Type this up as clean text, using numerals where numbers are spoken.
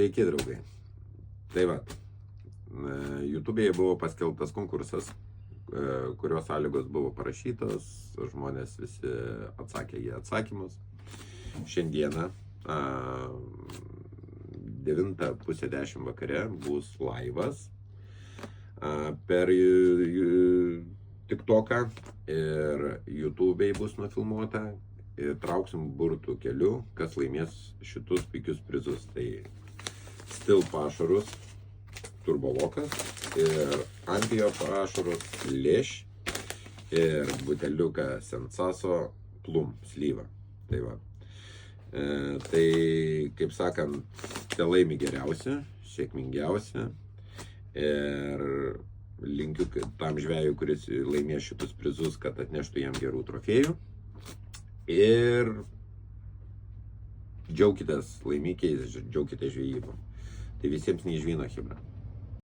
Sveiki, draugai. Tai va, YouTube'e buvo paskelbtas konkursas, kurio sąlygos buvo parašytos, žmonės visi atsakė į atsakymus. Šiandieną 9:30 vakare bus laivas per TikToką ir YouTube'e bus nufilmuota. Ir trauksim burtų keliu, kas laimės šitus puikius prizus. Tai Stil pašarus, turbolokas ir Antio pašarus, lėš ir buteliuką Sensaso plum, slyva. Tai va. Tai, kaip sakant, te laimi geriausi, sėkmingiausi. Ir linkiu tam žvejui, kuris laimės šitus prizus, kad atneštų jam gerų trofėjų. Ir džiaukitės laimikiais, džiaukitės žvejybom. Tai visiems neižvyno chibra.